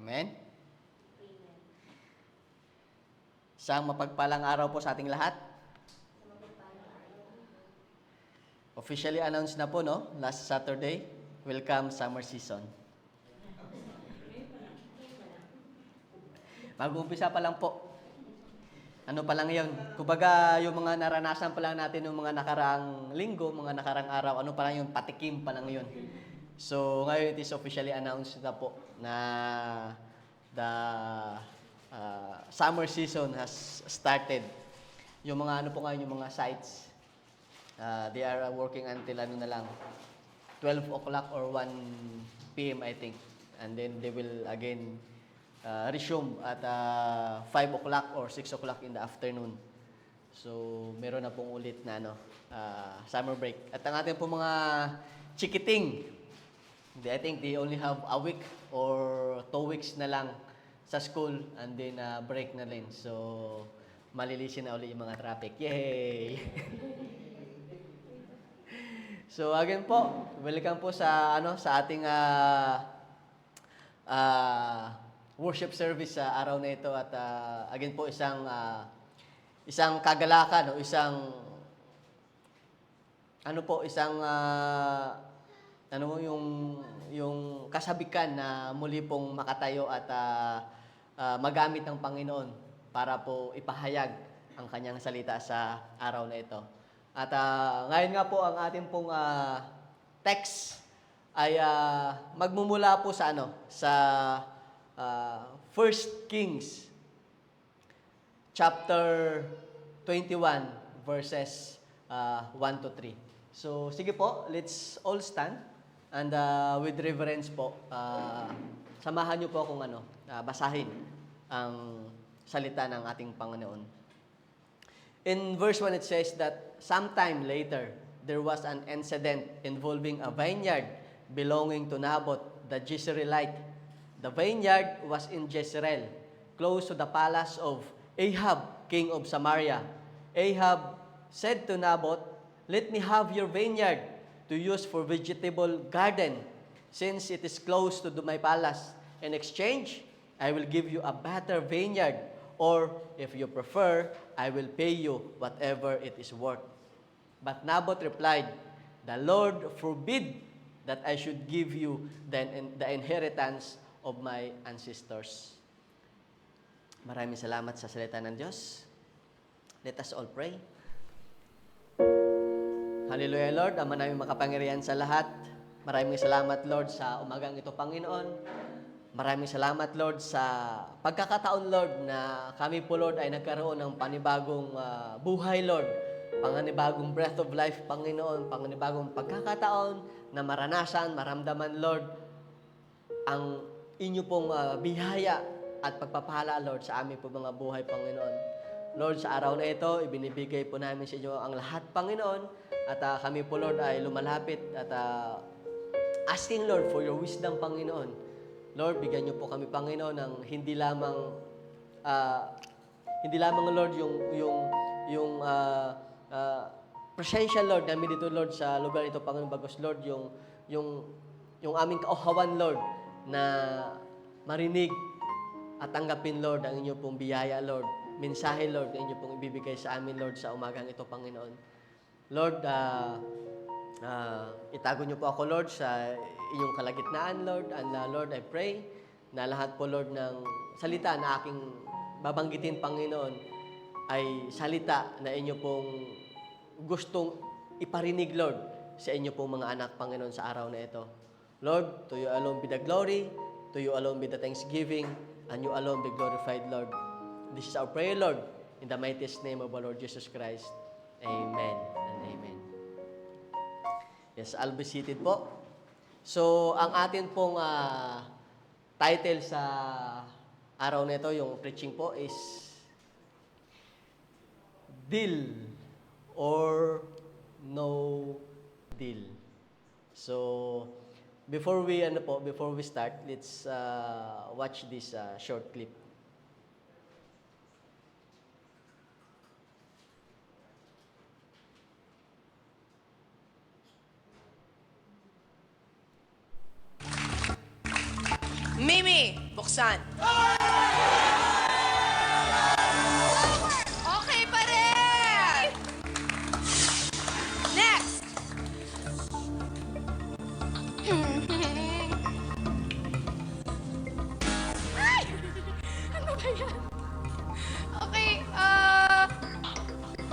Amen? Isang mapagpalang araw po sa ating lahat. Officially announced na po, no? Last Saturday, welcome summer season. Mag-uumpisa pa lang po. Ano pa lang yun? Kumbaga, yung mga naranasan pa lang natin yung mga nakaraang linggo, mga nakaraang araw, ano pa lang yun? Patikim pa lang yun. So, ngayon it is officially announced na po na the summer season has started. Yung mga ano po ngayon, yung mga sites, they are working until ano na lang, 12 o'clock or 1 p.m. I think. And then they will again resume at 5 o'clock or 6 o'clock in the afternoon. So, meron na pong ulit na summer break. At ang ating po mga chikiting, I think they only have a week or 2 weeks na lang sa school and then break na rin. So, malilisin na ulit yung mga traffic. Yay! So, again po, welcome po sa sa ating worship service sa araw na ito at again po isang kagalakan o isang yung kasabikan na muli pong makatayo at magamit ng Panginoon para po ipahayag ang kanyang salita sa araw na ito. At ngayon nga po ang ating pong text ay magmumula po sa sa 1 Kings chapter 21 verses 1 to 3. So sige po, let's all stand and with reverence po samahan niyo po akong basahin ang salita ng ating Panginoon. In verse 1 it says that sometime later there was an incident involving a vineyard belonging to Naboth the Jezreelite. The vineyard was in Jezreel, close to the palace of Ahab, king of Samaria. Ahab said to Naboth, "Let me have your vineyard to use for vegetable garden, since it is close to my palace. In exchange, I will give you a better vineyard, or if you prefer, I will pay you whatever it is worth." But Naboth replied, "The Lord forbid that I should give you the inheritance of my ancestors." Maraming salamat sa salita ng Diyos. Let us all pray. Hallelujah, Lord, Ama namin makapangyarihan sa lahat. Maraming salamat, Lord, sa umagang ito, Panginoon. Maraming salamat, Lord, sa pagkakataon, Lord, na kami po, Lord, ay nagkaroon ng panibagong buhay, Lord. Panibagong breath of life, Panginoon. Panibagong pagkakataon na maranasan, maramdaman, Lord, ang inyo pong biyaya at pagpapala, Lord, sa aming po mga buhay, Panginoon. Lord, sa araw na ito, ibinibigay po namin sa inyo ang lahat, Panginoon. At kami po, Lord, ay lumalapit at asking, Lord, for your wisdom, Panginoon. Lord, bigyan niyo po kami, Panginoon, ng hindi lamang, Lord, yung presensya, Lord, namin dito, Lord, sa lugar ito, Panginoon, bagos, Lord, yung aming kauhawan, Lord, na marinig at tanggapin, Lord, ang inyo pong biyaya, Lord. Mensahe, Lord, na inyo pong ibibigay sa amin, Lord, sa umagang ito, Panginoon. Lord, itago niyo po ako, Lord, sa inyong kalagitnaan, Lord. And Lord, I pray na lahat po, Lord, ng salita na aking babanggitin, Panginoon, ay salita na inyo pong gustong iparinig, Lord, sa inyo pong mga anak, Panginoon, sa araw na ito. Lord, to you alone be the glory, to you alone be the thanksgiving, and you alone be glorified, Lord. This is our prayer, Lord, in the mightiest name of our Lord Jesus Christ. Amen and amen. Yes, I'll be seated po. So, ang atin pong title sa araw na ito, yung preaching po, is Deal or No Deal. So, before we start, let's watch this short clip. Mimi, buksan. Okay pa rin! Next! Ay! Ano ba yan? Okay,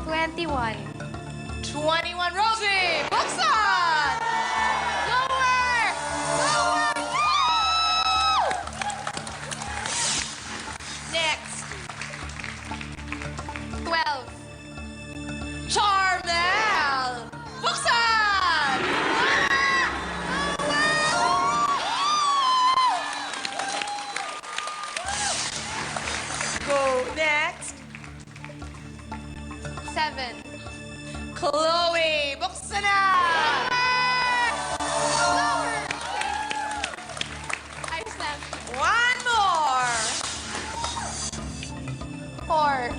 21. 21, Rosie! Buksan! Lower! Lower! Woo! Next! 12. Charmel! Buksan! Go next! 7. Chloe! Buksan na! Lower! Ayos lang. One more! 4.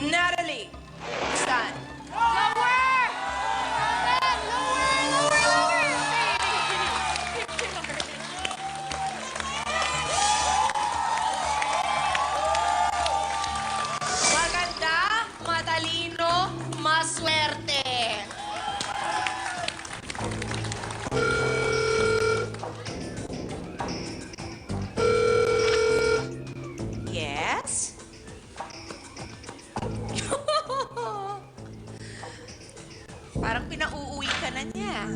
Natalie! Buksan! Lower! Lower! Lower! Lower! Okay. Maganda, matalino, maswerte. Yes? Parang pinauuwi ka na niya.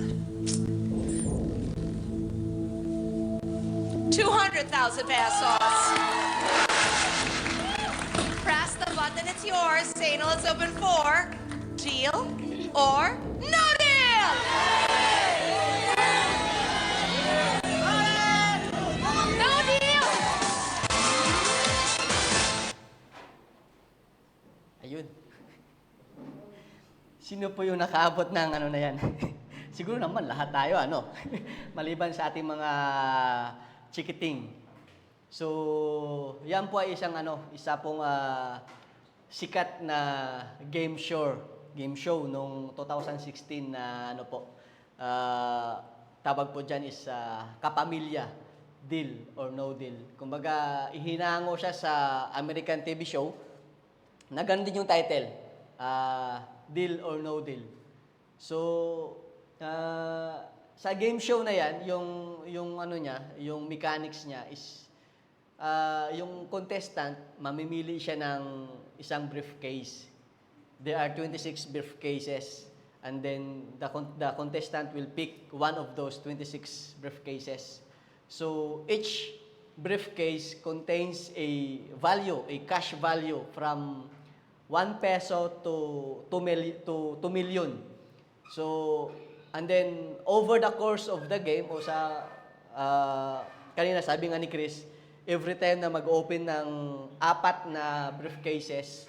200,000 pesos. Press the button, it's yours. Sanal, it's open for deal or no deal. No deal! Ayun. Sino po yung nakaabot ng ano na yan? Siguro naman lahat tayo, ano? Maliban sa ating mga chikiting. So, yan po ay isang isa pong sikat na game show nung 2016 na tawag po diyan is Kapamilya, Deal or No Deal. Kumbaga, ihinango siya sa American TV show. Na ganun din yung title, Deal or No Deal. So, sa game show na yan, yung mechanics niya is yung contestant, mamimili siya ng isang briefcase. There are 26 briefcases. And then, the contestant will pick one of those 26 briefcases. So, each briefcase contains a value, a cash value from 1 peso to 2 million. So, and then, over the course of the game, o sa, kanina sabi nga ni Chris, every time na mag-open ng 4 na briefcases,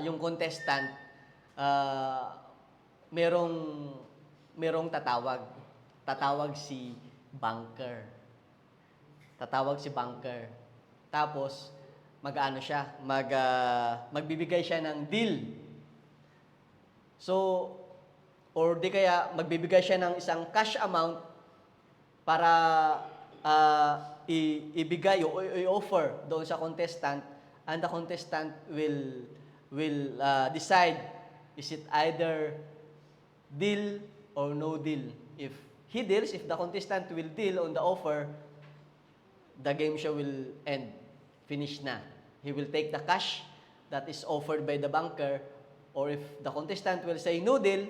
yung contestant, merong tatawag. Tatawag si banker. Tapos, magbibigay siya ng deal. So, or di kaya magbibigay siya ng isang cash amount para ibigay o i-offer doon sa contestant, and the contestant will decide is it either deal or no deal. If he deals, if the contestant will deal on the offer, the game show will end. Finish na. He will take the cash that is offered by the banker, or if the contestant will say no deal,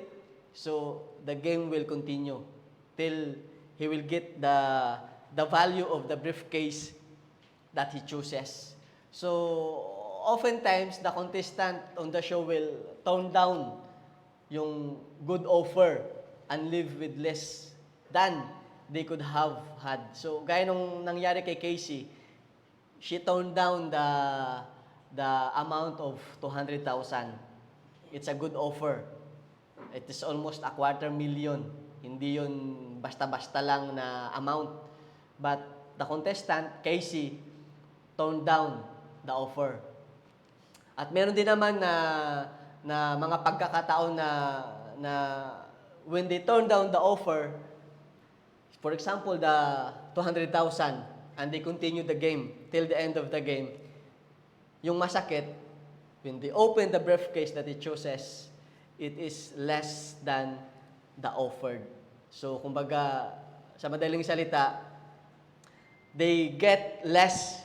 so the game will continue till he will get the value of the briefcase that he chooses. So, oftentimes, the contestant on the show will tone down yung good offer and live with less than they could have had. So, gaya nung nangyari kay Casey, she toned down the amount of 200,000. It's a good offer. It is almost 250,000. Hindi yun basta-basta lang na amount. But the contestant, Casey, toned down the offer. At meron din naman na mga pagkakataon na when they turn down the offer, for example, the 200,000, and they continue the game till the end of the game, yung masakit, when they open the briefcase that it chooses, it is less than the offered. So, kumbaga, sa madaling salita, they get less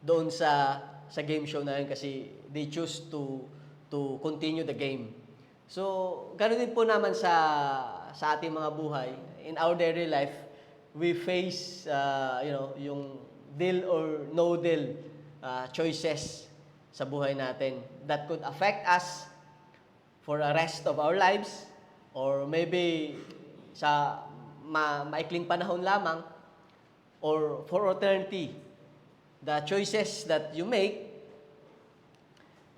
doon sa game show na yun kasi they choose to continue the game. So, ganoon din po naman sa ating mga buhay. In our daily life, we face yung deal or no deal choices sa buhay natin that could affect us for the rest of our lives or maybe sa maikling panahon lamang or for eternity. The choices that you make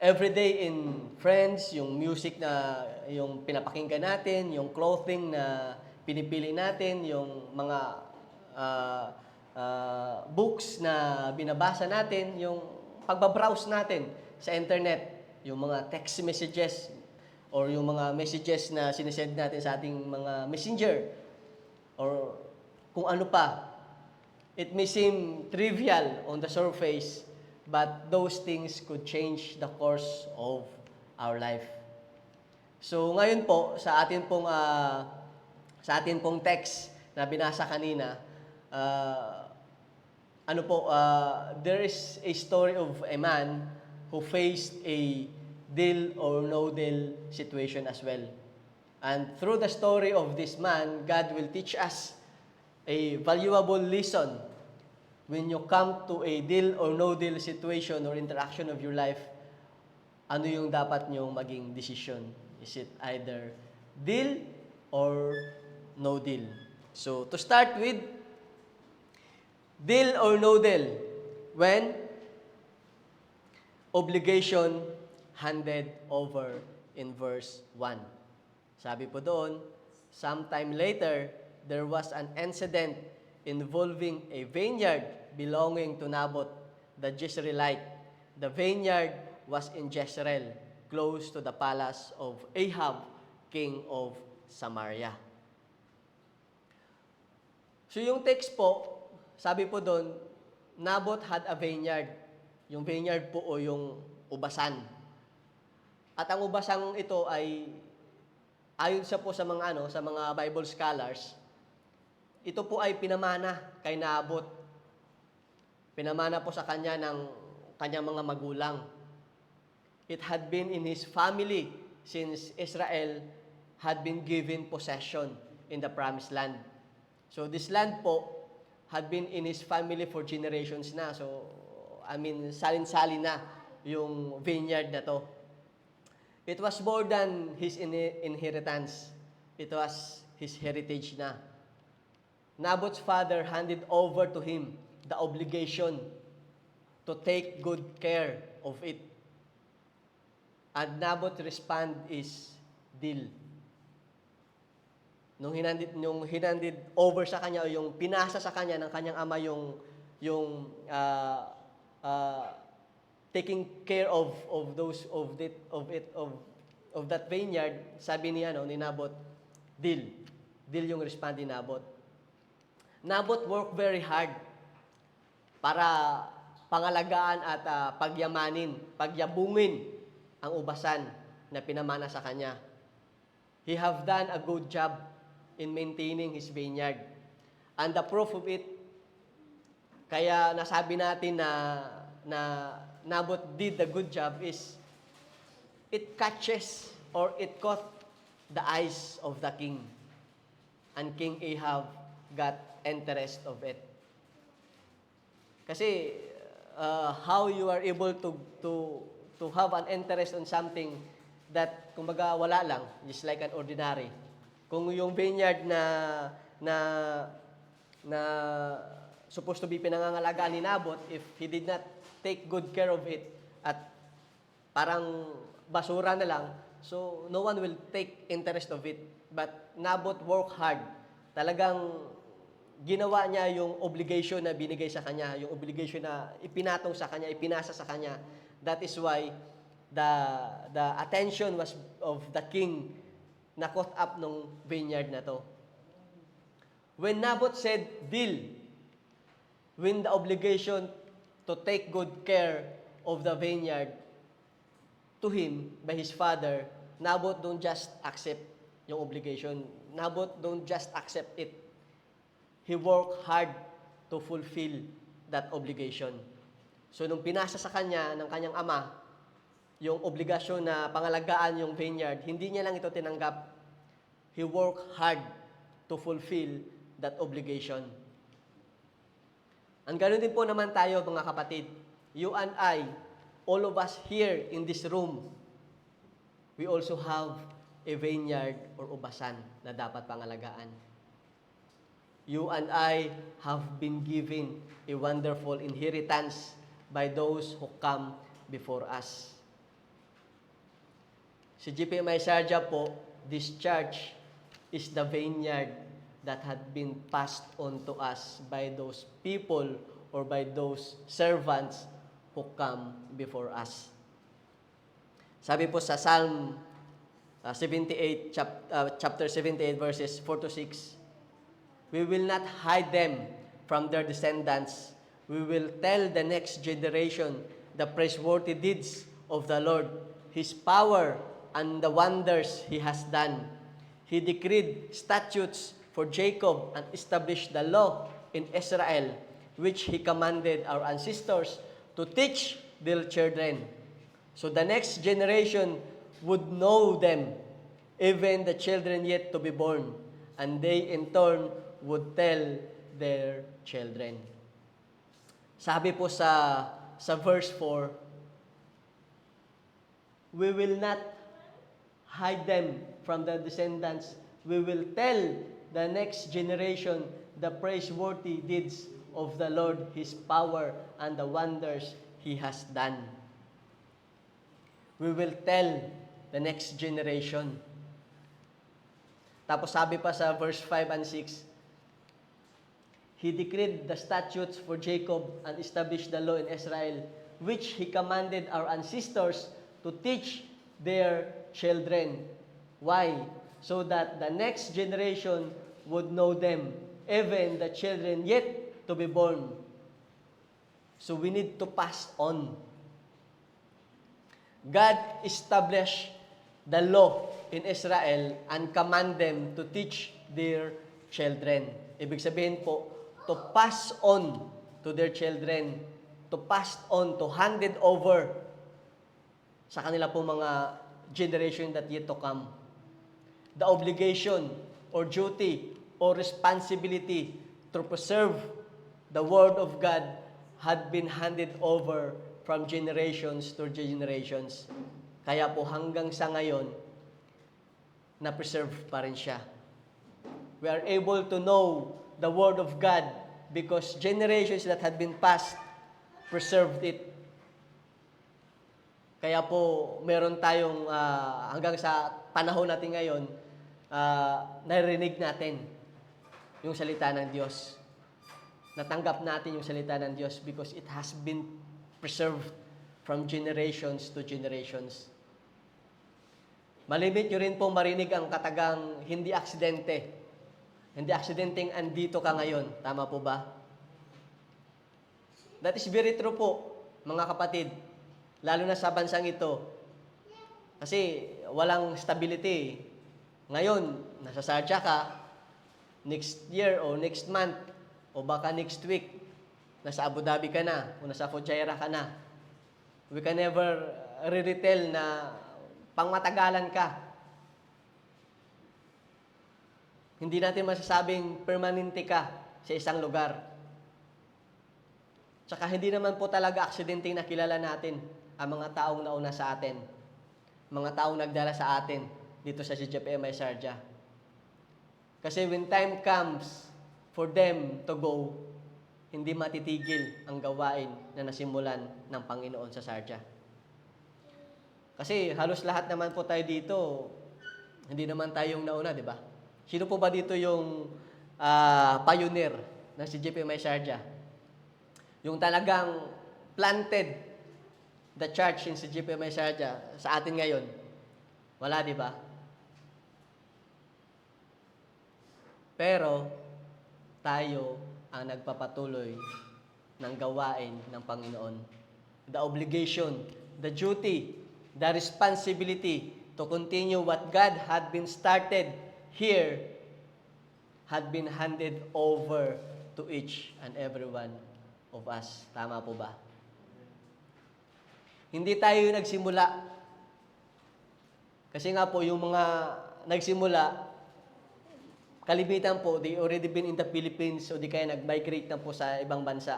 every day in friends, yung music na yung pinapakinggan natin, yung clothing na pinipili natin, yung mga books na binabasa natin, yung pagbabrowse natin sa internet, yung mga text messages or yung mga messages na sinesend natin sa ating mga messenger or kung ano pa. It may seem trivial on the surface, but those things could change the course of our life. So ngayon po sa atin pong text na binasa kanina, there is a story of a man who faced a deal or no deal situation as well. And through the story of this man, God will teach us a valuable lesson when you come to a deal or no deal situation or interaction of your life. Ano yung dapat nyong maging decision? Is it either deal or no deal? So to start with, deal or no deal, when obligation handed over in verse 1. Sabi po doon, sometime later, there was an incident involving a vineyard belonging to Naboth the Jezreelite. The vineyard was in Jezreel, close to the palace of Ahab, king of Samaria. So yung text po, sabi po doon, Naboth had a vineyard. Yung vineyard po o yung ubasan. At ang ubasang ito ay ayon sa mga Bible scholars, ito po ay pinamana kay Naboth. Pinamana po sa kanya ng kanyang mga magulang. It had been in his family since Israel had been given possession in the promised land. So this land po had been in his family for generations na. So, salin-salin na yung vineyard na to. It was more than his inheritance. It was his heritage na. Naboth's father handed over to him the obligation to take good care of it. And Naboth's response is deal. Nung hinandid over sa kanya o yung pinasa sa kanya ng kanyang ama yung taking care of that vineyard, sabi ni Naboth, deal yung response ni Naboth. Naboth worked very hard para pangalagaan at pagyabungin ang ubasan na pinamana sa kanya. He have done a good job in maintaining his vineyard. And the proof of it, kaya nasabi natin na Naboth did a good job is it catches or it caught the eyes of the king. And King Ahab got interest of it. Kasi how you are able to have an interest on something that kumbaga wala lang, just like an ordinary. Kung yung vineyard na supposed to be pinangangalagaan ni Naboth, if he did not take good care of it at parang basura na lang, so no one will take interest of it. But Naboth worked hard. Talagang ginawa niya yung obligation na binigay sa kanya, yung obligation na ipinatong sa kanya, ipinasa sa kanya. That is why the attention was of the king na caught up nung vineyard na to. When Naboth said deal, when the obligation to take good care of the vineyard to him by his father, Naboth don't just accept yung obligation. Naboth don't just accept it. He worked hard to fulfill that obligation. So nung pinasa sa kanya ng kanyang ama, yung obligasyon na pangalagaan yung vineyard, hindi niya lang ito tinanggap. He worked hard to fulfill that obligation. Ang ganoon din po naman tayo mga kapatid. You and I, all of us here in this room, we also have a vineyard or ubasan na dapat pangalagaan. You and I have been given a wonderful inheritance by those who come before us. Si GPMI Sarja po, this church is the vineyard that had been passed on to us by those people or by those servants who come before us. Sabi po sa Psalm 78, chapter 78, verses 4 to 6, we will not hide them from their descendants. We will tell the next generation the praiseworthy deeds of the Lord, His power and the wonders He has done. He decreed statutes for Jacob and established the law in Israel, which He commanded our ancestors to teach their children. So the next generation would know them, even the children yet to be born, and they in turn would tell their children. Sabi po sa verse 4, we will not hide them from the descendants. We will tell the next generation the praiseworthy deeds of the Lord, His power, and the wonders He has done. We will tell the next generation. Tapos sabi pa sa verse 5 and 6, He decreed the statutes for Jacob and established the law in Israel, which He commanded our ancestors to teach their children. Why? So that the next generation would know them, even the children yet to be born. So we need to pass on. God established the law in Israel and command them to teach their children. Ibig sabihin po, to pass on to their children, to pass on, to hand it over sa kanila po mga generation that yet to come. The obligation or duty or responsibility to preserve the Word of God had been handed over from generations to generations. Kaya po hanggang sa ngayon, na-preserve pa rin siya. We are able to know the Word of God because generations that had been passed preserved it. Kaya po, meron tayong hanggang sa panahon natin ngayon, narinig natin yung salita ng Diyos. Natanggap natin yung salita ng Diyos because it has been preserved from generations to generations. Malimit nyo rin pong marinig ang katagang hindi aksidente. Hindi aksidenteng andito ka ngayon. Tama po ba? That is very true po, mga kapatid. Lalo na sa bansang ito. Kasi walang stability. Ngayon, nasa Sharjah ka, next year o next month, o baka next week, nasa Abu Dhabi ka na, o nasa Fujairah ka na. We can never retell na pangmatagalan ka. Hindi natin masasabing permanente ka sa isang lugar. Tsaka hindi naman po talaga aksidenteng nakilala natin ang mga taong nauna sa atin. Mga taong nagdala sa atin dito sa CGPMI Sharjah. Kasi when time comes for them to go, hindi matitigil ang gawain na nasimulan ng Panginoon sa Sharjah. Kasi halos lahat naman po tayo dito, hindi naman tayong nauna, di ba? Sino po ba dito yung pioneer ng CGPMI Sharjah? Yung talagang planted the church in CGPMI Sharjah sa atin ngayon. Wala, di ba? Pero tayo ang nagpapatuloy ng gawain ng Panginoon. The obligation, the duty, the responsibility to continue what God had been started here had been handed over to each and every one of us. Tama po ba? Hindi tayo yung nagsimula. Kasi nga po, yung mga nagsimula, kalimitan po, they already been in the Philippines o di kaya nag-migrate na po sa ibang bansa.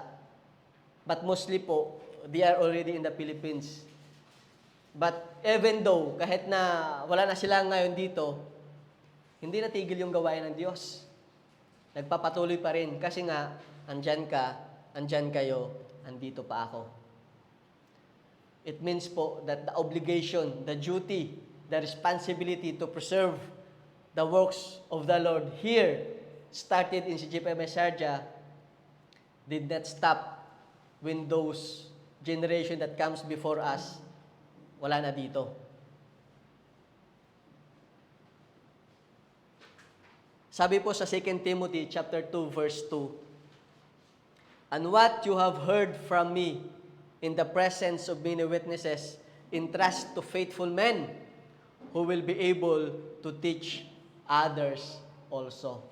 But mostly po, they are already in the Philippines. But even though, kahit na wala na sila ngayon dito, hindi natigil yung gawain ng Diyos. Nagpapatuloy pa rin kasi nga, andyan ka, andyan kayo, andito pa ako. It means po that the obligation, the duty, the responsibility to preserve the works of the Lord here, started in CGP Mesarja, did not stop when those generation that comes before us, wala na dito. Sabi po sa 2 Timothy chapter 2 verse 2, "And what you have heard from me in the presence of many witnesses, entrust to faithful men who will be able to teach others also."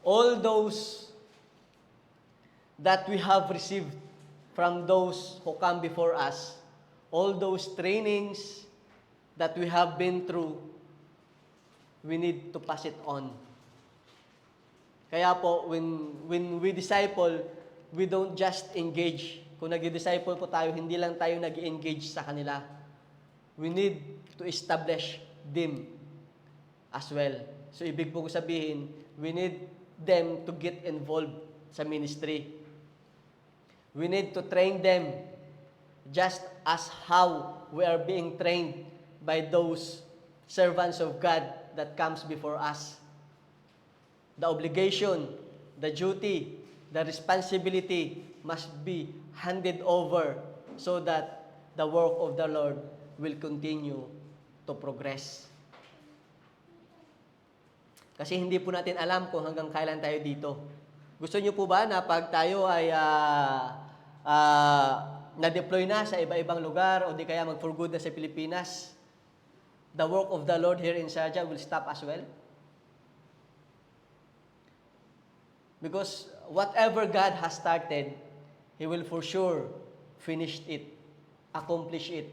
All those that we have received from those who come before us, all those trainings that we have been through, we need to pass it on. Kaya po, when we disciple, we don't just engage. Kung nag-disciple po tayo, hindi lang tayo nag-engage sa kanila. We need to establish them as well. So, ibig po sabihin, we need them to get involved sa ministry. We need to train them just as how we are being trained by those servants of God that comes before us. The obligation, the duty, the responsibility must be handed over so that the work of the Lord will continue to progress. Kasi hindi po natin alam kung hanggang kailan tayo dito. Gusto niyo po ba na pag tayo ay na-deploy na sa iba-ibang lugar o di kaya mag-for good na sa Pilipinas, the work of the Lord here in Sharjah will stop as well? Because whatever God has started, He will for sure finish it, accomplish it.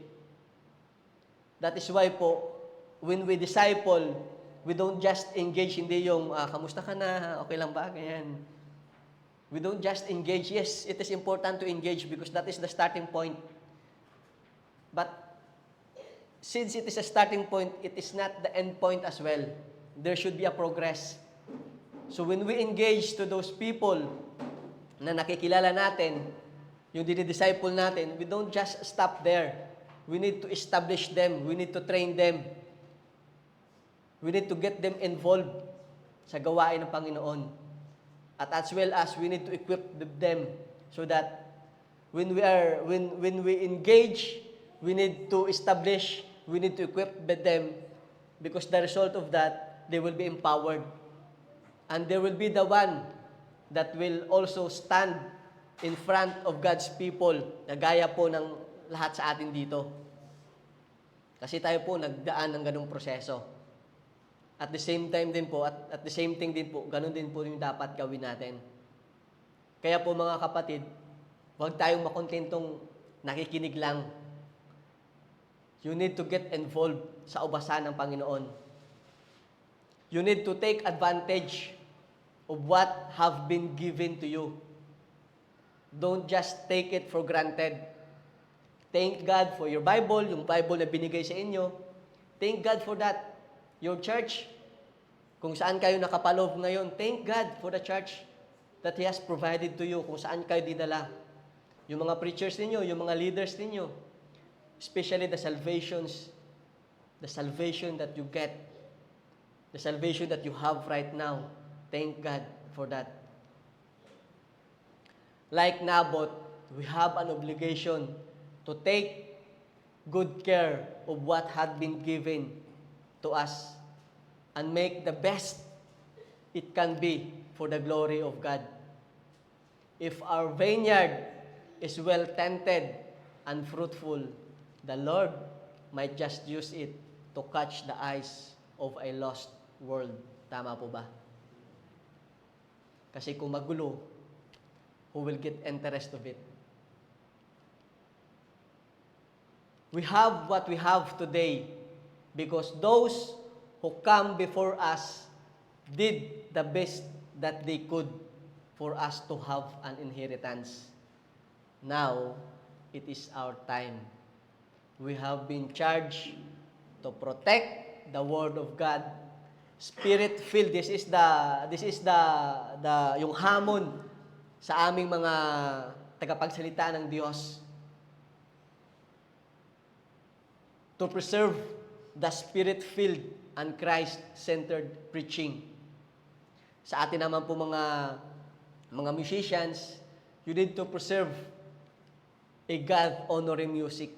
That is why po, when we disciple, we don't just engage, hindi yung, kamusta ka na, okay lang ba, ganyan. We don't just engage. Yes, it is important to engage because that is the starting point. But since it is a starting point, it is not the end point as well. There should be a progress. So when we engage to those people na nakikilala natin, yung dinidisciple natin, we don't just stop there. We need to establish them. We need to train them. We need to get them involved sa gawain ng Panginoon. At as well as we need to equip them so that when we engage, we need to establish, we need to equip them because the result of that, they will be empowered. And there will be the one that will also stand in front of God's people, na gaya po ng lahat sa atin dito. Kasi tayo po nagdaan ng ganung proseso. At the same time din po, at the same thing din po, ganun din po yung dapat gawin natin. Kaya po mga kapatid, huwag tayong makontentong nakikinig lang. You need to get involved sa ubasan ng Panginoon. You need to take advantage of what have been given to you. Don't just take it for granted. Thank God for your Bible, yung Bible na binigay sa inyo. Thank God for that. Your church, kung saan kayo nakapaloob ngayon, thank God for the church that He has provided to you, kung saan kayo dinala. Yung mga preachers ninyo, yung mga leaders ninyo, especially the salvation that you get, the salvation that you have right now. Thank God for that. Like Naboth, we have an obligation to take good care of what had been given to us and make the best it can be for the glory of God. if our vineyard is well tended and fruitful, the Lord might just use it to catch the eyes of a lost world. Tama po ba? Kasi kung magulo, who will get interest of it? We have what we have today because those who come before us did the best that they could for us to have an inheritance. Now, it is our time. We have been charged to protect the Word of God. Spirit-filled, this is yung hamon sa aming mga tagapagsalita ng Diyos. To preserve the Spirit-filled and Christ-centered preaching. Sa atin naman po mga musicians, you need to preserve a God-honoring music.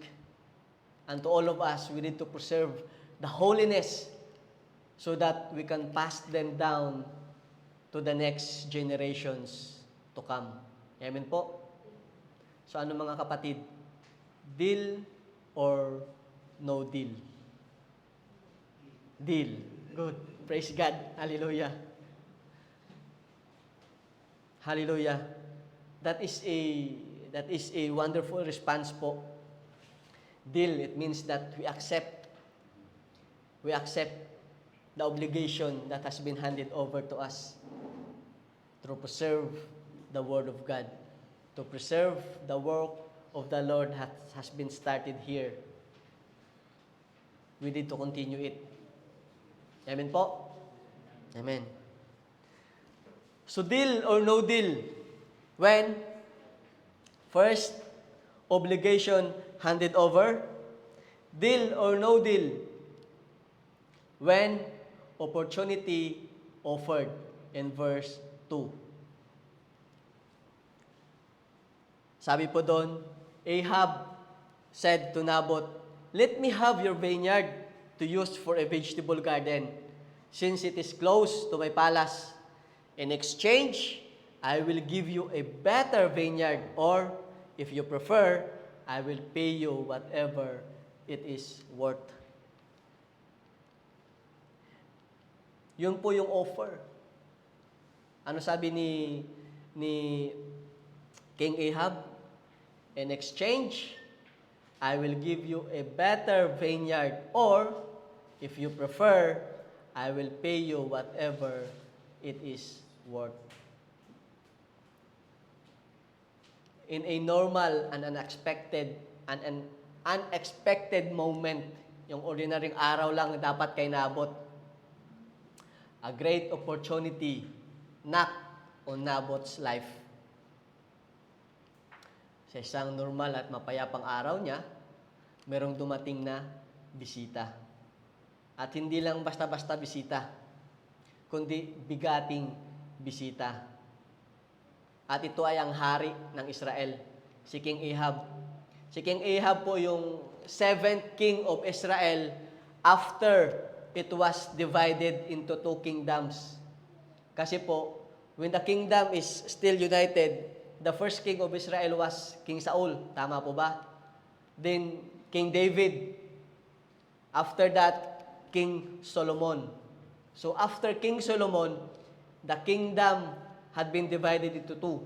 And to all of us, we need to preserve the holiness so that we can pass them down to the next generations to come. Amen po? So ano mga kapatid? Deal or no deal? Deal. Good. Praise God. Hallelujah. Hallelujah. That is a wonderful response po. Deal, it means that we accept the obligation that has been handed over to us to preserve the Word of God, to preserve the work of the Lord has been started here. We need to continue it. Amen po? Amen. So deal or no deal? When? First, obligation handed over. Deal or no deal? When? Opportunity offered in verse 2. Sabi po doon, Ahab said to Naboth, "Let me have your vineyard to use for a vegetable garden, since it is close to my palace. In exchange, I will give you a better vineyard, or if you prefer, I will pay you whatever it is worth." Yun po yung offer. Ano sabi ni King Ahab? In exchange, I will give you a better vineyard, or if you prefer, I will pay you whatever it is worth. In a normal and unexpected moment, yung ordinaryong araw lang dapat kay Naboth, a great opportunity knocked on Naboth's life. Sa isang normal at mapayapang araw niya, merong dumating na bisita. At hindi lang basta-basta bisita, kundi bigating bisita. At ito ay ang hari ng Israel, si King Ahab. Si King Ahab po yung 7th king of Israel after it was divided into 2 kingdoms. Kasi po, when the kingdom is still united, the first king of Israel was King Saul. Tama po ba? Then, King David. After that, King Solomon. So, after King Solomon, the kingdom had been divided into 2.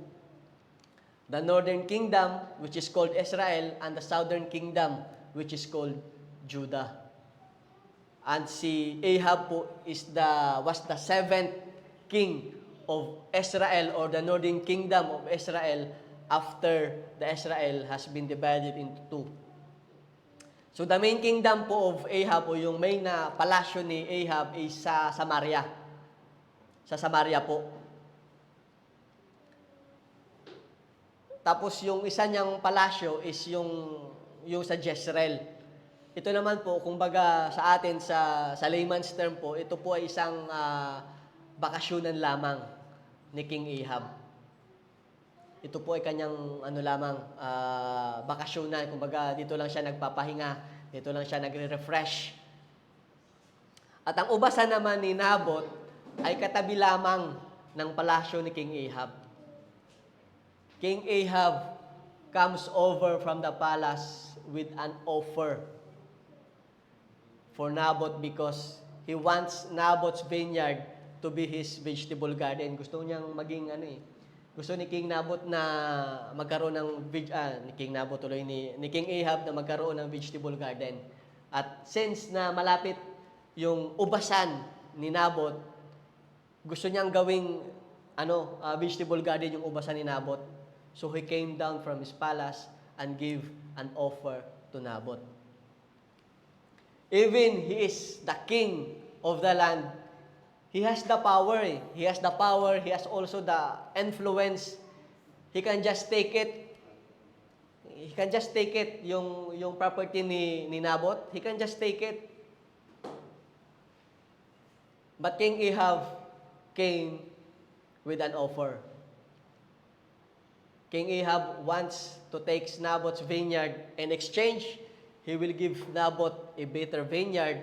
The northern kingdom, which is called Israel, and the southern kingdom, which is called Judah. And si Ahab po was the 7th king of Israel, or the northern kingdom of Israel, after the Israel has been divided into 2. So the main kingdom po of Ahab, o yung main na palasyo ni Ahab, is sa Samaria. Sa Samaria po. Tapos yung isa niyang palasyo is yung sa Jezreel. Ito naman po, kumbaga sa atin, sa layman's term po, ito po ay isang bakasyonan lamang ni King Ahab. Ito po ay kanyang bakasyonan. Kumbaga, dito lang siya nagpapahinga. Dito lang siya nagre-refresh. At ang ubasan naman ni Naboth ay katabi lamang ng palasyo ni King Ahab. King Ahab comes over from the palace with an offer for Naboth because he wants Naboth's vineyard to be his vegetable garden. Gusto niyang maging gusto ni King Naboth na magkaroon ng ni King Naboth tuloy ni King Ahab na magkaroon ng vegetable garden. At since na malapit yung ubasan ni Naboth, gusto niyang gawing vegetable garden yung ubasan ni Naboth. So he came down from his palace and gave an offer to Naboth. Even he is the king of the land, he has the power. He has the power, he has also the influence. He can just take it. He can just take it, yung property ni Naboth. He can just take it. But King Ahab came with an offer. King Ahab wants to take Naboth's vineyard. In exchange, he will give Naboth a better vineyard,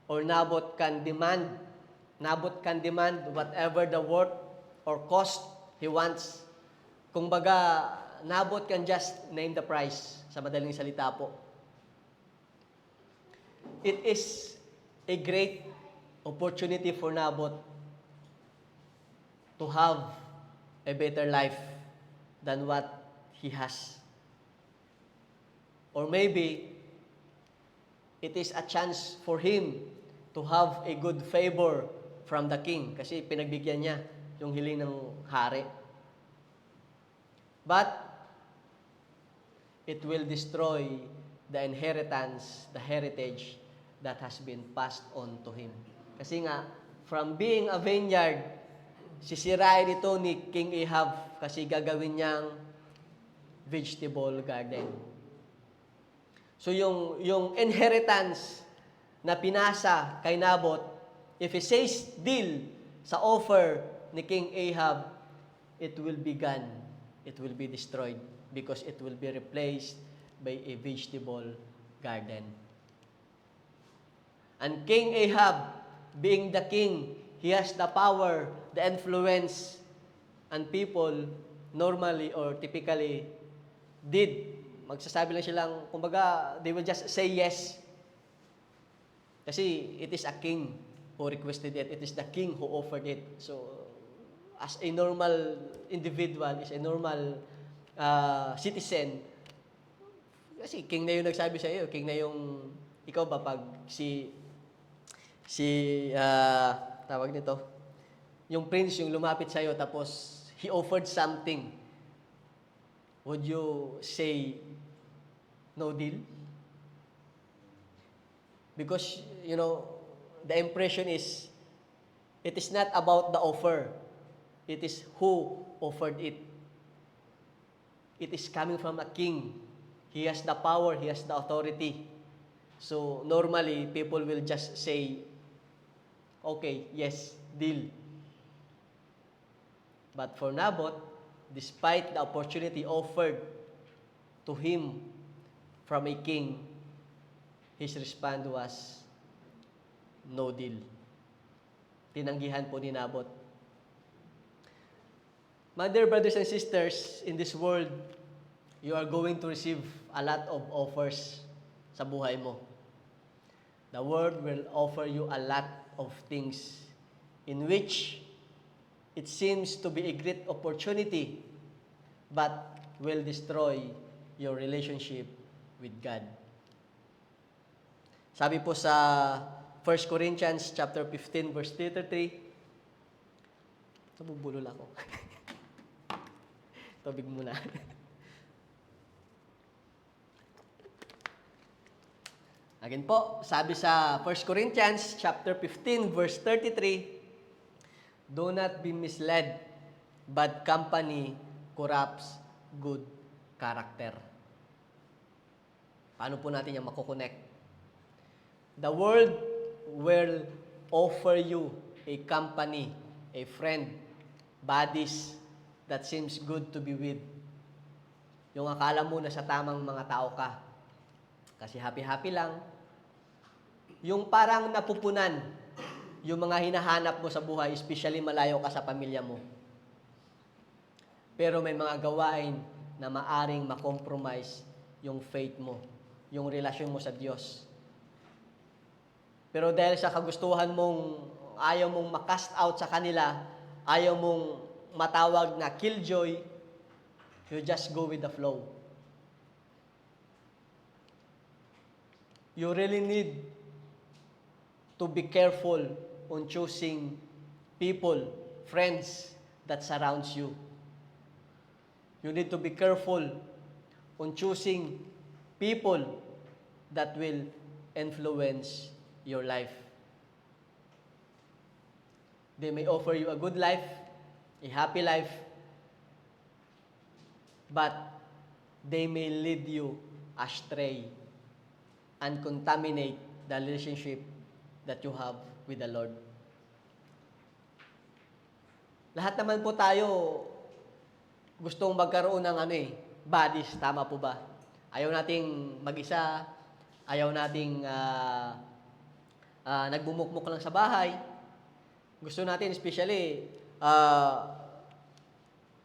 or Naboth can demand whatever the worth or cost he wants. Kung baga, Naboth can just name the price, sa madaling salita po. It is a great opportunity for Naboth to have a better life than what he has. Or maybe, it is a chance for him to have a good favor from the king kasi pinagbigyan niya yung hiling ng hari. But, it will destroy the inheritance, the heritage that has been passed on to him. Kasi nga, from being a vineyard, sisirain ito ni King Ahab kasi gagawin niyang vegetable garden. So yung inheritance na pinasa kay Naboth, if he says deal sa offer ni King Ahab, it will be gone. It will be destroyed because it will be replaced by a vegetable garden. And King Ahab, being the king, he has the power, the influence, and people normally or typically magsasabi lang silang, kumbaga, they will just say yes. Kasi it is a king who requested it. It is the king who offered it. So, as a normal individual, as a normal citizen, kasi king na yung nagsabi sa iyo, king na yung, ikaw ba pag tawag nito, yung prince yung lumapit sa iyo tapos he offered something, would you say no deal? Because, the impression is, it is not about the offer. It is who offered it. It is coming from a king. He has the power, he has the authority. So, normally, people will just say, okay, yes, deal. But for Naboth, despite the opportunity offered to him from a king, his response was, no deal. Tinanggihan po ni Naboth. My dear brothers and sisters, in this world, you are going to receive a lot of offers sa buhay mo. The world will offer you a lot of things in which it seems to be a great opportunity but will destroy your relationship with God. Sabi po sa 1 Corinthians chapter 15 verse 33, nabubulol ako. Tubig muna. Again po, sabi sa 1 Corinthians chapter 15 verse 33, do not be misled, bad company corrupts good character. Paano po natin yung makukonect? The world will offer you a company, a friend, buddies that seems good to be with. Yung akala mo na sa tamang mga tao ka. Kasi happy-happy lang. Yung parang napupunan yung mga hinahanap mo sa buhay, especially malayo ka sa pamilya mo. Pero may mga gawain na maaring makompromise yung faith mo, yung relasyon mo sa Diyos. Pero dahil sa kagustuhan mong, ayaw mong makast out sa kanila, ayaw mong matawag na killjoy, you just go with the flow. You really need to be careful on choosing people, friends that surrounds you. You need to be careful on choosing people that will influence your life. They may offer you a good life, a happy life, but they may lead you astray and contaminate the relationship that you have with the Lord. Lahat naman po tayo gustong magkaroon ng buddies, tama po ba? Ayaw nating mag-isa, ayaw nating nagbumukmuk lang sa bahay. Gusto natin, especially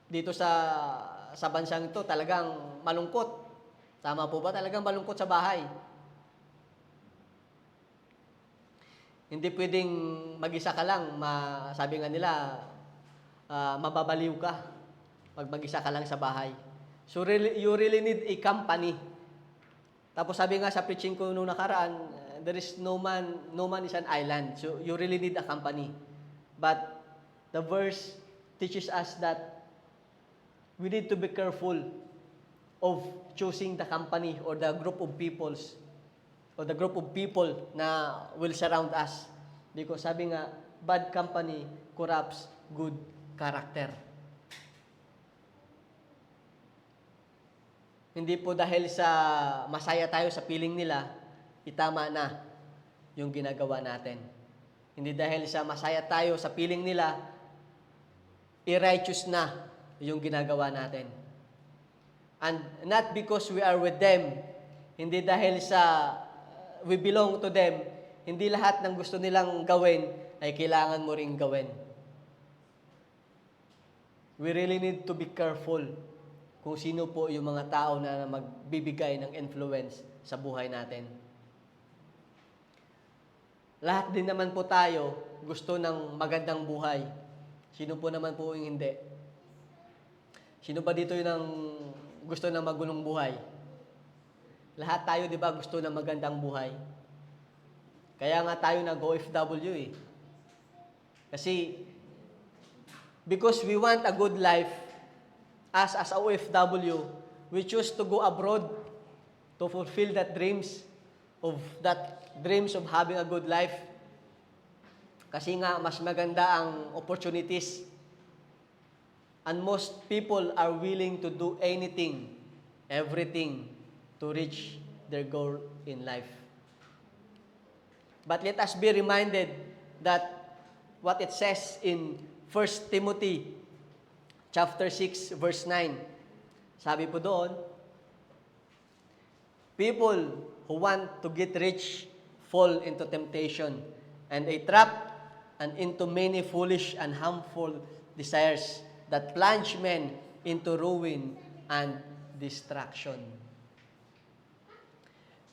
dito sa bansang ito, talagang malungkot. Tama po ba? Talagang malungkot sa bahay. Hindi pwedeng mag-isa ka lang, sabi nga nila, mababaliw ka pag mag-isa ka lang sa bahay. So you really need a company. Tapos sabi nga sa preaching ko nung nakaraan, there is no man is an island. So you really need a company. But the verse teaches us that we need to be careful of choosing the company or the group of people na will surround us. Because sabi nga, bad company corrupts good character. Hindi po dahil sa masaya tayo sa piling nila, itama na yung ginagawa natin. Hindi dahil sa masaya tayo sa piling nila, i-righteous na yung ginagawa natin. And not because we are with them, hindi dahil sa we belong to them, hindi lahat ng gusto nilang gawin ay kailangan mo ring gawin. We really need to be careful kung sino po yung mga tao na magbibigay ng influence sa buhay natin. Lahat din naman po tayo gusto ng magandang buhay. Sino po naman po yung hindi? Sino ba dito yung gusto ng magulong buhay? Lahat tayo, di ba, gusto ng magandang buhay? Kaya nga tayo nag-OFW eh. Kasi, because we want a good life, as a OFW, we choose to go abroad to fulfill that dreams of having a good life. Kasi nga, mas maganda ang opportunities. And most people are willing to do anything, everything, to reach their goal in life. But let us be reminded that what it says in 1 Timothy chapter 6, verse 9. Sabi po doon, people who want to get rich fall into temptation and a trap and into many foolish and harmful desires that plunge men into ruin and destruction.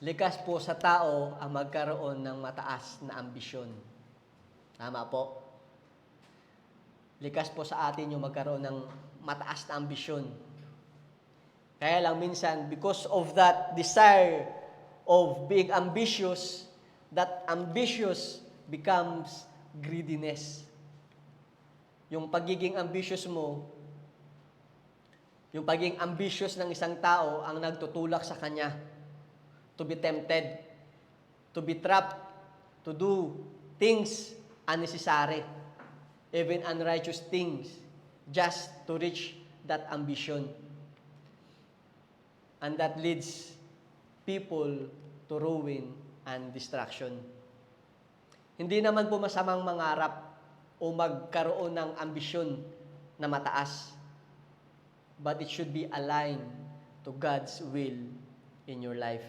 Likas po sa tao ang magkaroon ng mataas na ambisyon. Tama po. Likas po sa atin yung magkaroon ng mataas na ambisyon. Kaya lang minsan, because of that desire of being ambitious, that ambitious becomes greediness. Yung pagiging ambitious mo, yung pagiging ambitious ng isang tao ang nagtutulak sa kanya to be tempted, to be trapped, to do things unnecessary, even unrighteous things, just to reach that ambition. And that leads people to ruin and destruction. Hindi naman po masamang mangarap o magkaroon ng ambisyon na mataas, but it should be aligned to God's will in your life.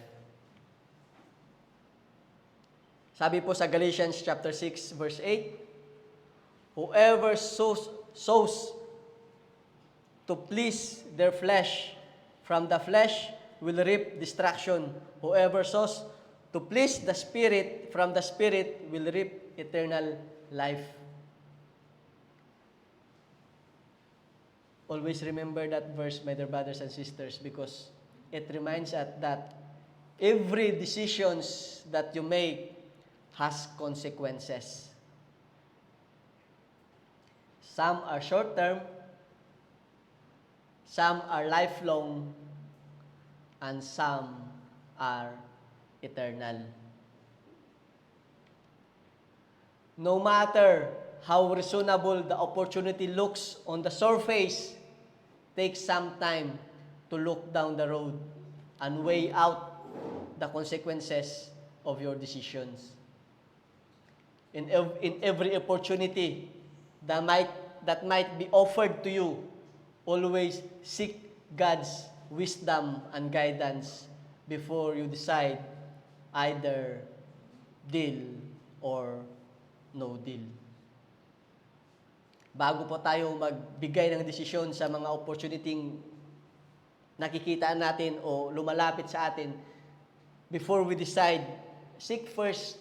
Sabi po sa Galatians chapter 6 verse 8, whoever sows to please their flesh. From the flesh will reap destruction. Whoever sows to please the Spirit, from the Spirit will reap eternal life. Always remember that verse, my dear brothers and sisters, because it reminds us that every decisions that you make has consequences. Some are short-term, some are lifelong, and some are eternal. No matter how reasonable the opportunity looks on the surface, take some time to look down the road and weigh out the consequences of your decisions. In every opportunity that might be offered to you, always seek God's wisdom and guidance before you decide either deal or no deal. Bago po tayo magbigay ng desisyon sa mga opportunity nakikita natin o lumalapit sa atin, before we decide, seek first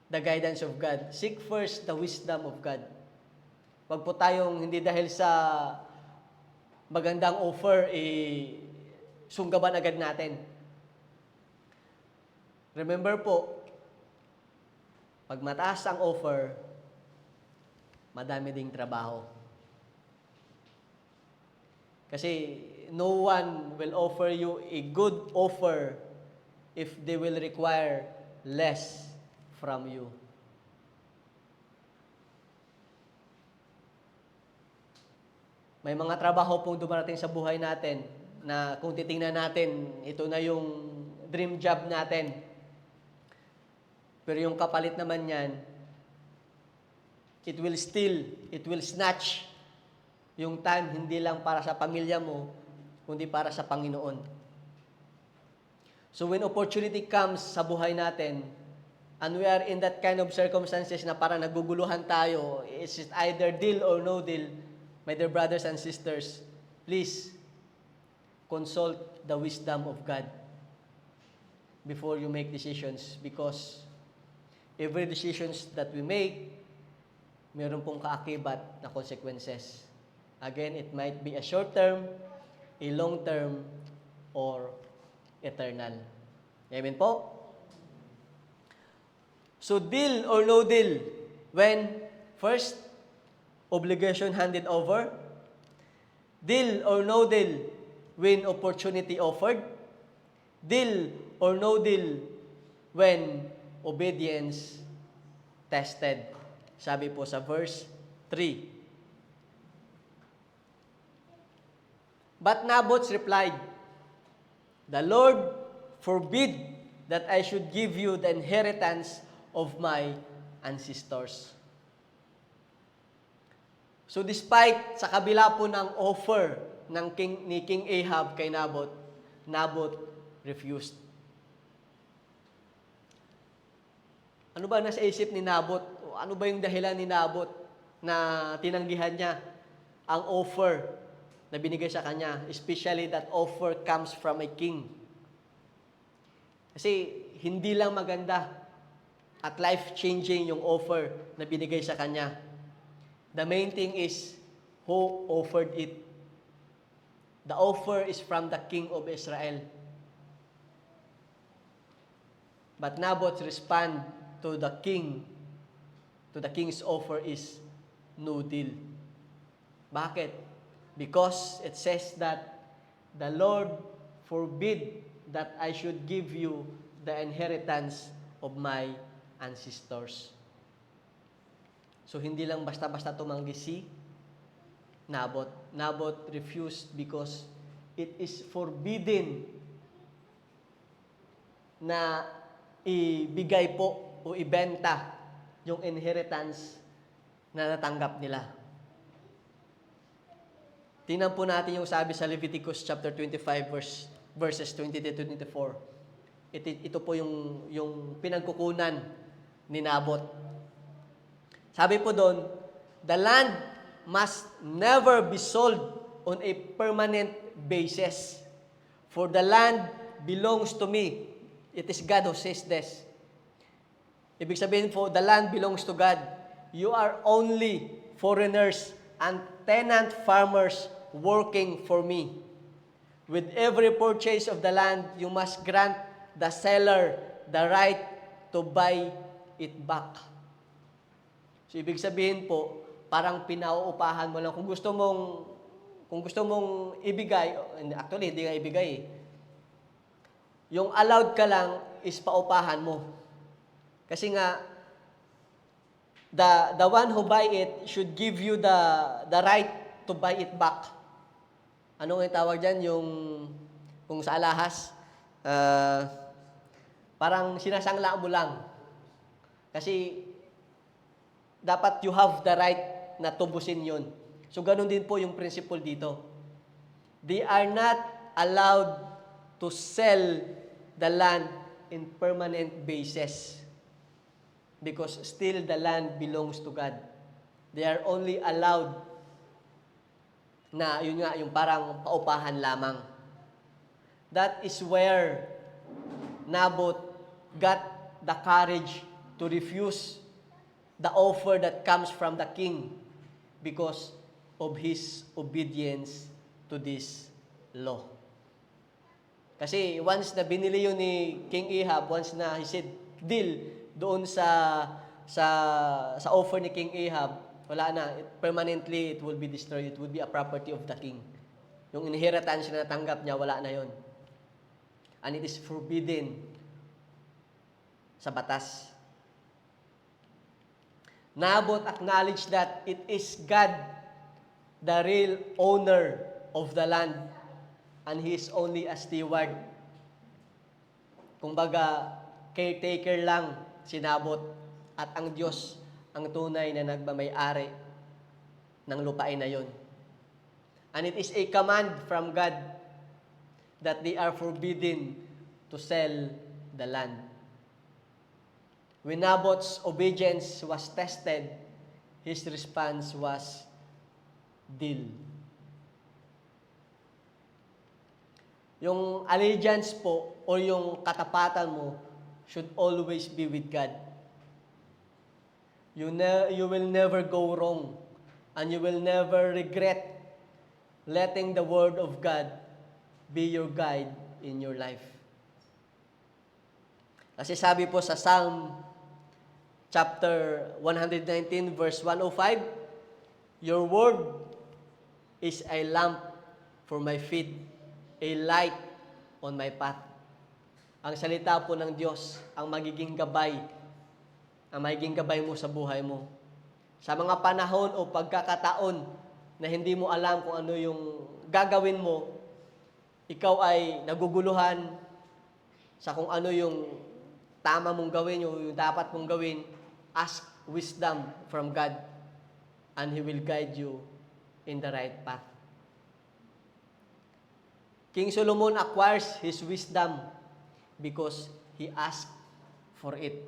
the guidance of God. Seek first the wisdom of God. Wag po tayong hindi dahil sa magandang offer, sunggaban agad natin. Remember po, pag mataas ang offer, madami ding trabaho. Kasi no one will offer you a good offer if they will require less from you. May mga trabaho pong dumarating sa buhay natin na kung titingnan natin, ito na yung dream job natin. Pero yung kapalit naman yan, it will snatch yung time hindi lang para sa pamilya mo, kundi para sa Panginoon. So when opportunity comes sa buhay natin, and we are in that kind of circumstances na parang naguguluhan tayo, is it either deal or no deal, my dear brothers and sisters, please consult the wisdom of God before you make decisions, because every decisions that we make, meron pong kaakibat na consequences. Again, it might be a short term, a long term, or eternal. Amen po? So, deal or no deal? When, first, obligation handed over. Deal or no deal when opportunity offered. Deal or no deal when obedience tested. Sabi po sa verse 3. But Naboth replied, "The Lord forbid that I should give you the inheritance of my ancestors." So despite sa kabila po ng offer ni King Ahab kay Naboth, Naboth refused. Ano ba nasa isip ni Naboth? Ano ba yung dahilan ni Naboth na tinanggihan niya ang offer na binigay sa kanya? Especially that offer comes from a king. Kasi hindi lang maganda at life-changing yung offer na binigay sa kanya. The main thing is who offered it. The offer is from the king of Israel. But Naboth respond to the king's offer is no deal. Bakit? Because it says that the Lord forbid that I should give you the inheritance of my ancestors. So, hindi lang basta-basta tumanggi si Naboth. Naboth refused because it is forbidden na ibigay po o ibenta yung inheritance na natanggap nila. Tingnan po natin yung sabi sa Leviticus chapter 25 verses 22 to 24. Ito po yung pinagkukunan ni Naboth. Sabi po doon, the land must never be sold on a permanent basis. For the land belongs to me. It is God who says this. Ibig sabihin po, the land belongs to God. You are only foreigners and tenant farmers working for me. With every purchase of the land, you must grant the seller the right to buy it back. So, ibig sabihin po, parang pinauupahan mo lang. Kung gusto mong ibigay, actually, hindi nga ibigay eh. Yung allowed ka lang is paupahan mo. Kasi nga, the one who buy it should give you the right to buy it back. Ano nga yung tawag dyan? Yung, kung sa alahas, parang sinasangla mo lang. Kasi, dapat you have the right na tubusin yun. So, ganun din po yung principle dito. They are not allowed to sell the land in permanent basis because still the land belongs to God. They are only allowed na, yun nga, yung parang paupahan lamang. That is where Naboth got the courage to refuse the offer that comes from the king because of his obedience to this law. Kasi once na binili yun ni King Ahab, once na he said deal doon sa offer ni King Ahab, wala na, permanently it will be destroyed, it will be a property of the king. Yung inheritance na natanggap niya, wala na yon. And it is forbidden sa batas. Naboth acknowledged that it is God, the real owner of the land, and he is only a steward. Kumbaga, caretaker lang si Naboth at ang Diyos ang tunay na nagmamay-ari ng lupain na yon. And it is a command from God that they are forbidden to sell the land. When Naboth's obedience was tested, his response was deal. Yung allegiance po o yung katapatan mo should always be with God. You will never go wrong and you will never regret letting the Word of God be your guide in your life. Kasi sabi po sa Psalm chapter 119 verse 105, your word is a lamp for my feet, a light on my path. Ang salita po ng Diyos ang magiging gabay mo sa buhay mo. Sa mga panahon o pagkakataon na hindi mo alam kung ano yung gagawin mo, ikaw ay naguguluhan sa kung ano yung tama mong gawin, yung dapat mong gawin, ask wisdom from God and He will guide you in the right path. King Solomon acquires his wisdom because he asked for it.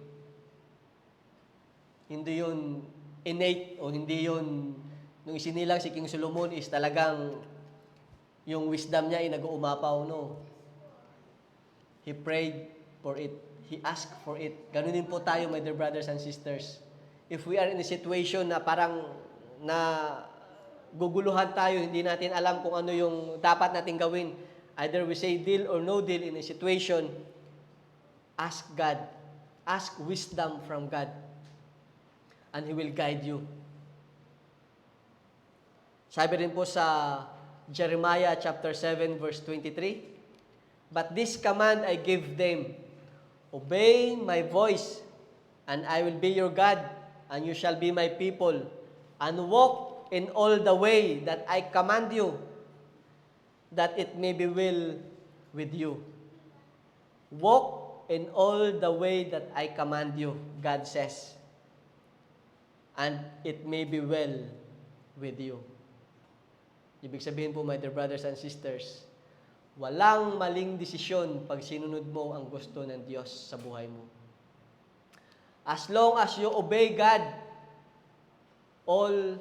Hindi yun innate o hindi yun, nung isinilang si King Solomon is talagang yung wisdom niya ay nag-uumapaw, no. He prayed for it. He asked for it. Ganun din po tayo, my dear brothers and sisters. If we are in a situation na parang na guguluhan tayo, hindi natin alam kung ano yung dapat natin gawin, either we say deal or no deal in a situation, ask God. Ask wisdom from God. And He will guide you. Sabi rin po sa Jeremiah chapter 7 verse 23, but this command I give them, obey my voice, and I will be your God, and you shall be my people, and walk in all the way that I command you, that it may be well with you. Walk in all the way that I command you, God says, and it may be well with you. Ibig sabihin po, my dear brothers and sisters, walang maling desisyon pag sinunod mo ang gusto ng Diyos sa buhay mo. As long as you obey God, all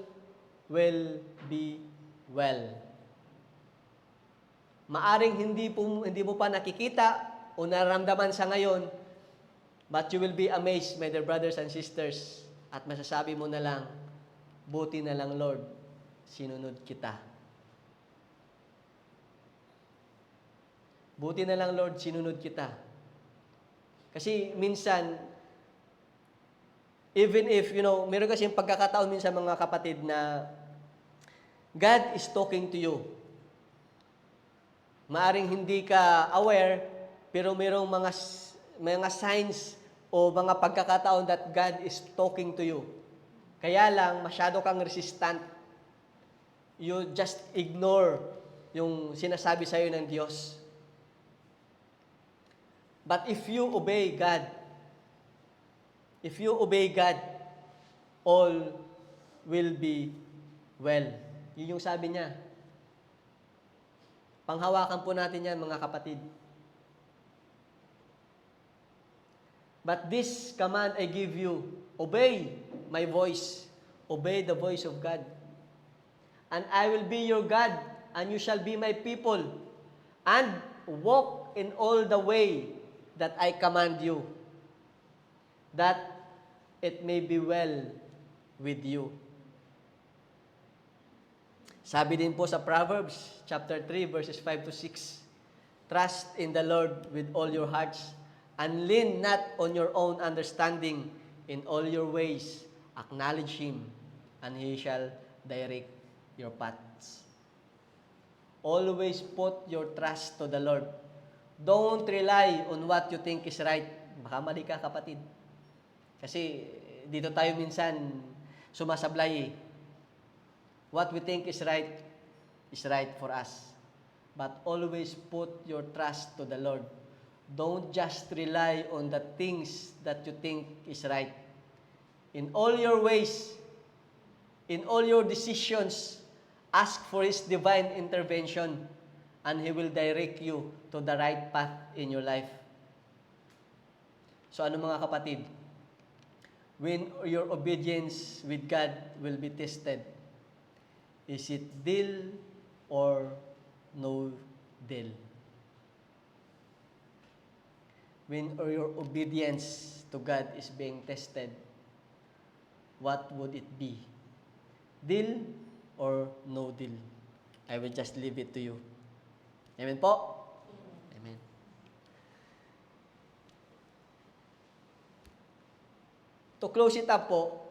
will be well. Maaring hindi mo pa nakikita o nararamdaman sa ngayon, but you will be amazed, my dear brothers and sisters, at masasabi mo na lang, buti na lang, Lord, sinunod kita. Buti na lang, Lord, sinunod kita. Kasi minsan, even if, meron kasi yung pagkakataon minsan mga kapatid na God is talking to you. Maaring hindi ka aware, pero mayroong mga signs o mga pagkakataon that God is talking to you. Kaya lang, masyado kang resistant. You just ignore yung sinasabi sa'yo ng Diyos. But if you obey God, all will be well. Yun yung sabi niya. Panghawakan po natin yan, mga kapatid. But this command I give you, obey my voice. Obey the voice of God. And I will be your God, and you shall be my people. And walk in all the way that I command you, that it may be well with you. Sabi din po sa Proverbs chapter 3 verses 5 to 6, trust in the Lord with all your hearts, and lean not on your own understanding. In all your ways acknowledge Him, and He shall direct your paths. Always put your trust to the Lord. Don't rely on what you think is right. Baka mali ka, kapatid. Kasi dito tayo minsan sumasablay eh. What we think is right for us. But always put your trust to the Lord. Don't just rely on the things that you think is right. In all your ways, in all your decisions, ask for His divine intervention, and He will direct you to the right path in your life. So ano mga kapatid? When your obedience with God will be tested, is it deal or no deal? When your obedience to God is being tested, what would it be? Deal or no deal? I will just leave it to you. Amen po? Amen. To close it up po,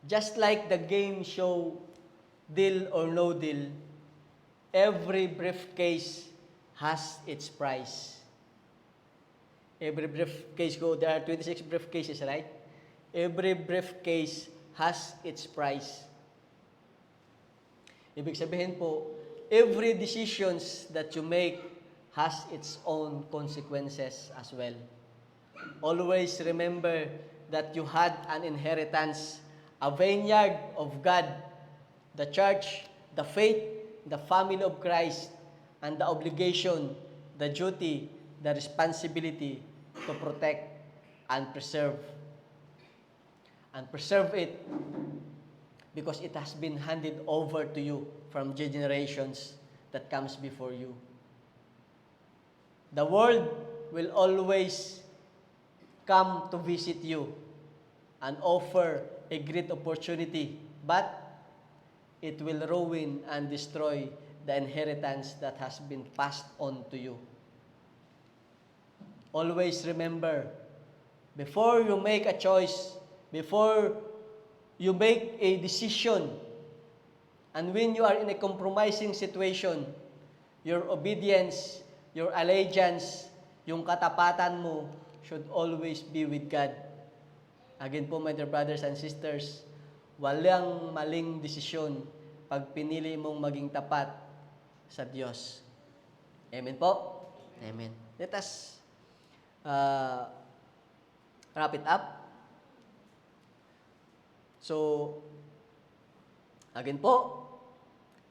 just like the game show Deal or No Deal, every briefcase has its price. Every briefcase there are 26 briefcases, right? Every briefcase has its price. Ibig sabihin po, every decisions that you make has its own consequences as well. Always remember that you had an inheritance, a vineyard of God, the church, the faith, the family of Christ, and the obligation, the duty, the responsibility to protect and preserve. And preserve it because it has been handed over to you from generations that comes before you. The world will always come to visit you and offer a great opportunity, but it will ruin and destroy the inheritance that has been passed on to you. Always remember, before you make a choice, before you make a decision, and when you are in a compromising situation, your obedience, your allegiance, yung katapatan mo should always be with God. Again po, my dear brothers and sisters, walang maling desisyon pag pinili mong maging tapat sa Diyos. Amen po? Amen. Let us wrap it up. So, again po,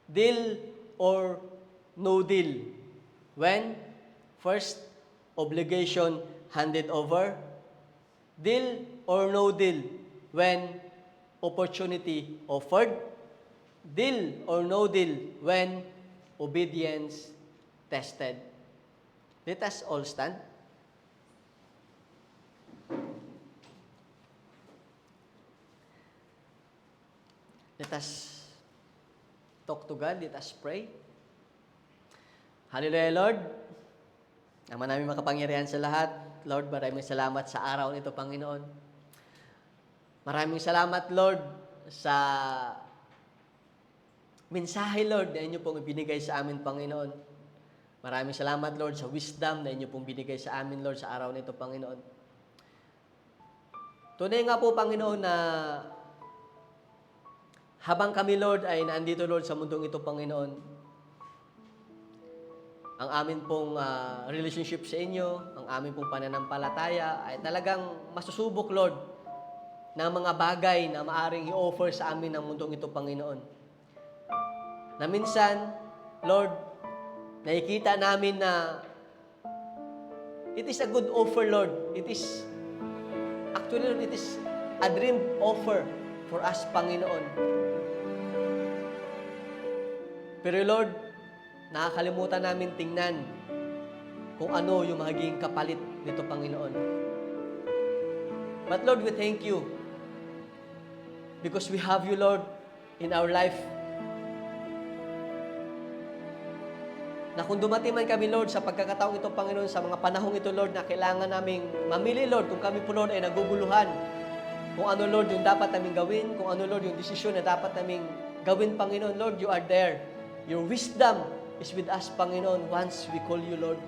deal or no deal? When? First, obligation handed over. Deal or no deal? When opportunity offered. Deal or no deal? When obedience tested. Let us all stand. Let us talk to God. Let us pray. Hallelujah, Lord. Ama namin makapangyarihan sa lahat. Lord, maraming salamat sa araw nito, Panginoon. Maraming salamat, Lord, sa mensahe, Lord, na inyo pong ibinigay sa amin, Panginoon. Maraming salamat, Lord, sa wisdom na inyo pong binigay sa amin, Lord, sa araw nito, Panginoon. Tunay nga po, Panginoon, na habang kami, Lord, ay naandito, Lord, sa mundong ito, Panginoon, ang amin pong relationship sa inyo, ang amin pong pananampalataya, ay talagang masusubok, Lord, ng mga bagay na maaring i-offer sa amin ng mundong ito, Panginoon. Na minsan, Lord, nakikita namin na it is a good offer, Lord. It is, actually, Lord, it is a dream offer for us, Panginoon. Pero Lord, nakakalimutan namin tingnan kung ano yung magiging kapalit nito, Panginoon. But Lord, we thank you because we have you, Lord, in our life. Na kung dumating man kami, Lord, sa pagkakataong ito, Panginoon, sa mga panahong ito, Lord, na kailangan naming mamili, Lord, kung kami po, Lord, ay naguguluhan, kung ano, Lord, yung dapat naming gawin, kung ano, Lord, yung desisyon na dapat naming gawin, Panginoon, Lord, you are there. Your wisdom is with us, Panginoon, once we call you, Lord.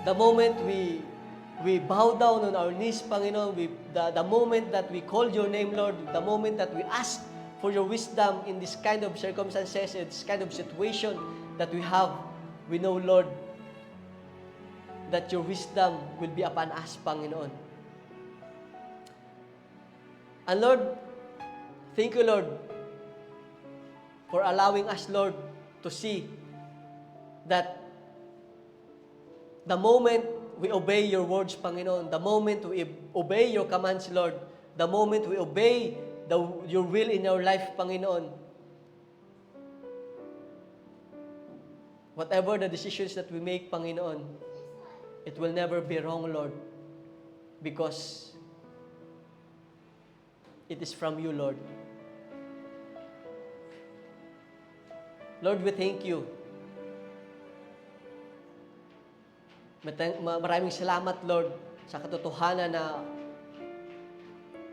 The moment we bow down on our knees, Panginoon, the moment that we call your name, Lord, the moment that we ask for your wisdom in this kind of circumstances, in this kind of situation that we have, we know, Lord, that your wisdom will be upon us, Panginoon. And Lord, thank you, Lord, for allowing us, Lord, to see that the moment we obey your words, Panginoon, the moment we obey your commands, Lord, the moment we obey your will in our life, Panginoon, whatever the decisions that we make, Panginoon, it will never be wrong, Lord, because it is from you, Lord. Lord, we thank you. Maraming salamat, Lord, sa katotohanan na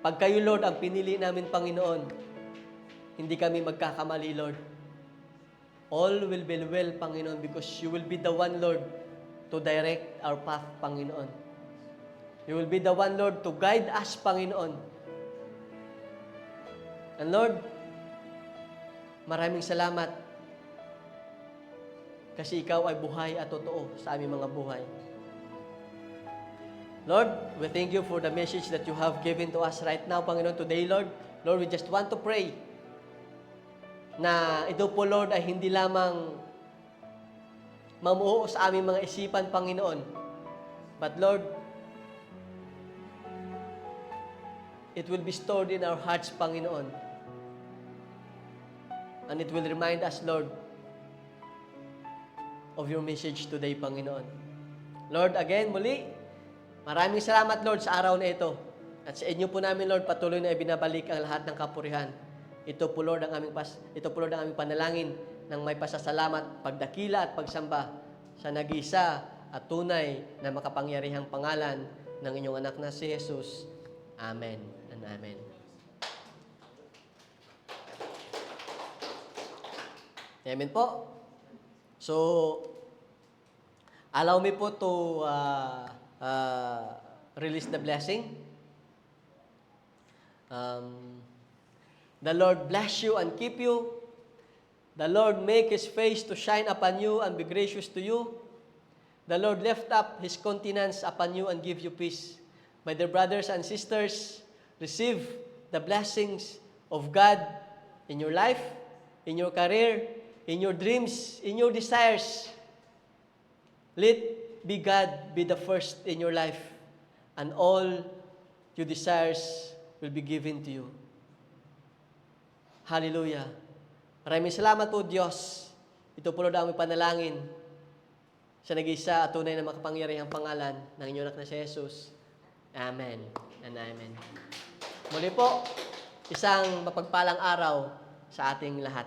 pag kayo, Lord, ang pinili namin, Panginoon, hindi kami magkakamali, Lord. All will be well, Panginoon, because you will be the one, Lord, to direct our path, Panginoon. You will be the one, Lord, to guide us, Panginoon. And Lord, maraming salamat kasi ikaw ay buhay at totoo sa aming mga buhay. Lord, we thank you for the message that you have given to us right now, Panginoon, today, Lord. Lord, we just want to pray na ito po, Lord, ay hindi lamang mamuo sa aming mga isipan, Panginoon. But, Lord, it will be stored in our hearts, Panginoon. And it will remind us, Lord, of your message today, Panginoon. Lord, again, muli, maraming salamat, Lord, sa araw na ito. At sa inyo po namin, Lord, patuloy na ibinabalik ang lahat ng kapurihan. Ito po, Lord, ang aming panalangin ng may pasasalamat, pagdakila at pagsamba sa nag-iisa at tunay na makapangyarihang pangalan ng inyong anak na si Jesus. Amen and amen. Amen po. So, allow me po to release the blessing. The Lord bless you and keep you. The Lord make His face to shine upon you and be gracious to you. The Lord lift up His countenance upon you and give you peace. My dear brothers and sisters, receive the blessings of God in your life, in your career, in your dreams, in your desires. Let be God be the first in your life, and all your desires will be given to you. Hallelujah. Maraming salamat po, Diyos, Ito po daw ang panalangin sa nag-isa at tunay na makapangyarihang pangalan ng inyong anak na si Jesus. Amen and amen. Muli po, isang mapagpalang araw sa ating lahat.